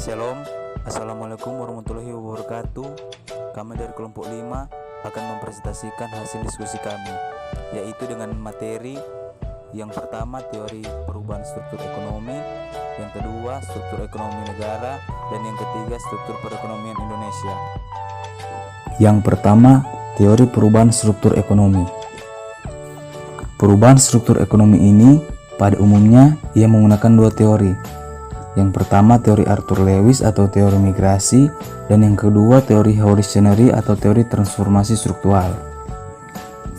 Shalom, Assalamualaikum warahmatullahi wabarakatuh. Kami dari kelompok 5 akan mempresentasikan hasil diskusi kami, yaitu dengan materi yang pertama teori perubahan struktur ekonomi, yang kedua struktur ekonomi negara, dan yang ketiga struktur perekonomian Indonesia. Yang pertama, teori perubahan struktur ekonomi. Perubahan struktur ekonomi ini pada umumnya ia menggunakan dua teori. Yang pertama teori Arthur Lewis atau teori migrasi, dan yang kedua teori evolutionary atau teori transformasi struktural.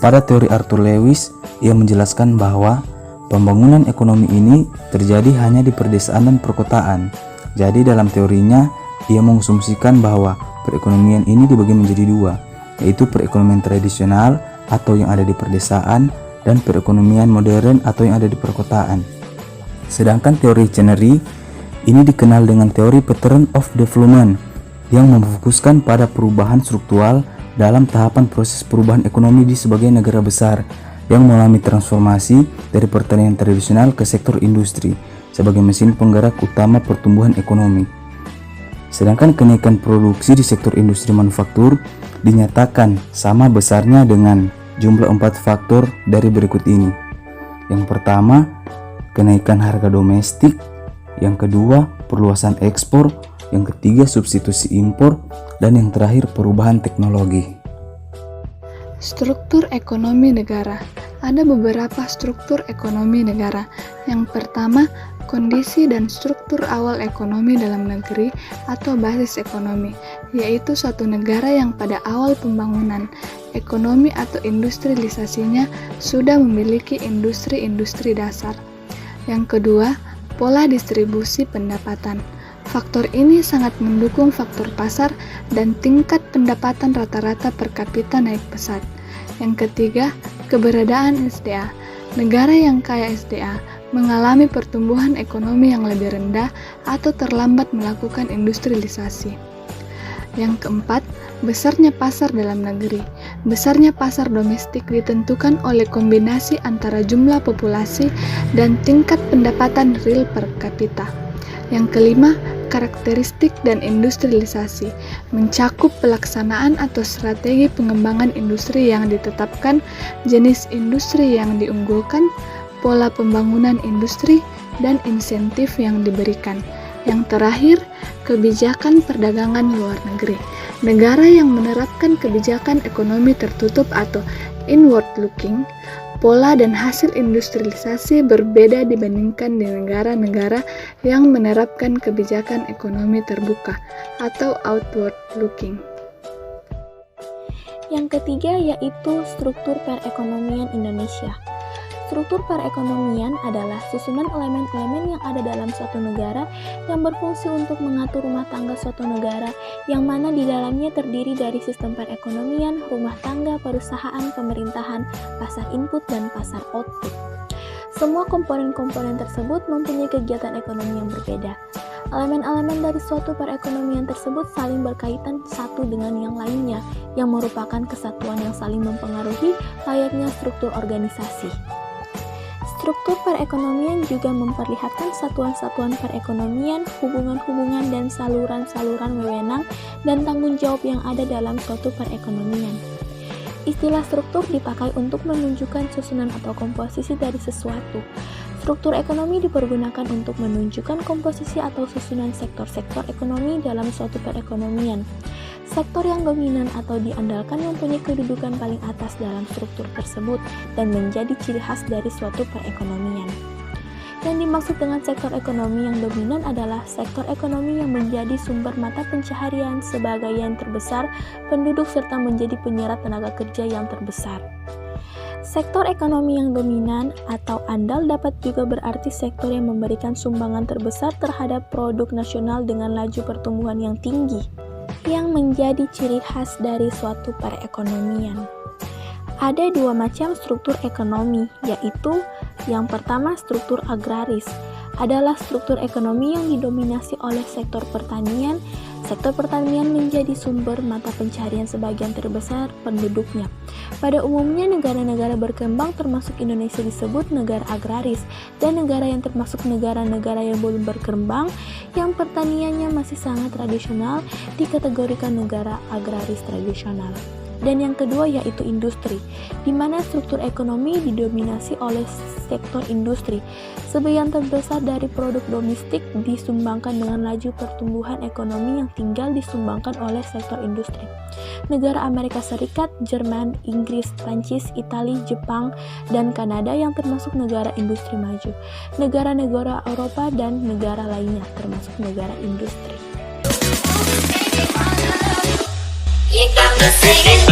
Pada teori Arthur Lewis, ia menjelaskan bahwa pembangunan ekonomi ini terjadi hanya di perdesaan dan perkotaan. Jadi dalam teorinya, ia mengasumsikan bahwa perekonomian ini dibagi menjadi dua, yaitu perekonomian tradisional atau yang ada di perdesaan dan perekonomian modern atau yang ada di perkotaan. Sedangkan teori Chenery ini dikenal dengan teori pattern of development yang memfokuskan pada perubahan struktural dalam tahapan proses perubahan ekonomi di sebagian negara besar yang mengalami transformasi dari pertanian tradisional ke sektor industri sebagai mesin penggerak utama pertumbuhan ekonomi. Sedangkan kenaikan produksi di sektor industri manufaktur dinyatakan sama besarnya dengan jumlah 4 faktor dari berikut ini. Yang pertama, kenaikan harga domestik. Yang kedua, perluasan ekspor. Yang ketiga, substitusi impor. Dan yang terakhir, perubahan teknologi. Struktur ekonomi negara. Ada beberapa struktur ekonomi negara. Yang pertama, kondisi dan struktur awal ekonomi dalam negeri atau basis ekonomi, yaitu suatu negara yang pada awal pembangunan ekonomi atau industrialisasinya sudah memiliki industri-industri dasar. Yang kedua, pola distribusi pendapatan. Faktor ini sangat mendukung faktor pasar dan tingkat pendapatan rata-rata per kapita naik pesat. Yang ketiga, keberadaan SDA. Negara yang kaya SDA mengalami pertumbuhan ekonomi yang lebih rendah atau terlambat melakukan industrialisasi. Yang keempat, besarnya pasar dalam negeri. Besarnya pasar domestik ditentukan oleh kombinasi antara jumlah populasi dan tingkat pendapatan real per kapita. Yang kelima, karakteristik dan industrialisasi mencakup pelaksanaan atau strategi pengembangan industri yang ditetapkan, jenis industri yang diunggulkan, pola pembangunan industri, dan insentif yang diberikan. Yang terakhir, kebijakan perdagangan luar negeri. Negara yang menerapkan kebijakan ekonomi tertutup atau inward looking, pola dan hasil industrialisasi berbeda dibandingkan di negara-negara yang menerapkan kebijakan ekonomi terbuka atau outward looking. Yang ketiga yaitu struktur perekonomian Indonesia. Struktur perekonomian adalah susunan elemen-elemen yang ada dalam suatu negara yang berfungsi untuk mengatur rumah tangga suatu negara, yang mana di dalamnya terdiri dari sistem perekonomian, rumah tangga, perusahaan, pemerintahan, pasar input, dan pasar output. Semua komponen-komponen tersebut mempunyai kegiatan ekonomi yang berbeda. Elemen-elemen dari suatu perekonomian tersebut saling berkaitan satu dengan yang lainnya, yang merupakan kesatuan yang saling mempengaruhi layaknya struktur organisasi. Struktur perekonomian juga memperlihatkan satuan-satuan perekonomian, hubungan-hubungan, dan saluran-saluran wewenang dan tanggung jawab yang ada dalam suatu perekonomian. Istilah struktur dipakai untuk menunjukkan susunan atau komposisi dari sesuatu. Struktur ekonomi dipergunakan untuk menunjukkan komposisi atau susunan sektor-sektor ekonomi dalam suatu perekonomian. Sektor yang dominan atau diandalkan mempunyai kedudukan paling atas dalam struktur tersebut dan menjadi ciri khas dari suatu perekonomian. Yang dimaksud dengan sektor ekonomi yang dominan adalah sektor ekonomi yang menjadi sumber mata pencaharian sebagai yang terbesar penduduk serta menjadi penyerap tenaga kerja yang terbesar. Sektor ekonomi yang dominan atau andal dapat juga berarti sektor yang memberikan sumbangan terbesar terhadap produk nasional dengan laju pertumbuhan yang tinggi, yang menjadi ciri khas dari suatu perekonomian. Ada dua macam struktur ekonomi, yaitu yang pertama struktur agraris, adalah struktur ekonomi yang didominasi oleh sektor pertanian. Sektor pertanian menjadi sumber mata pencaharian sebagian terbesar penduduknya. Pada umumnya negara-negara berkembang termasuk Indonesia disebut negara agraris, dan negara yang termasuk negara-negara yang belum berkembang yang pertaniannya masih sangat tradisional dikategorikan negara agraris tradisional. Dan yang kedua yaitu industri, di mana struktur ekonomi didominasi oleh sektor industri. Sebagian terbesar dari produk domestik disumbangkan dengan laju pertumbuhan ekonomi yang tinggal disumbangkan oleh sektor industri. Negara Amerika Serikat, Jerman, Inggris, Prancis, Italia, Jepang, dan Kanada yang termasuk negara industri maju. Negara-negara Eropa dan negara lainnya termasuk negara industri. You got me singing.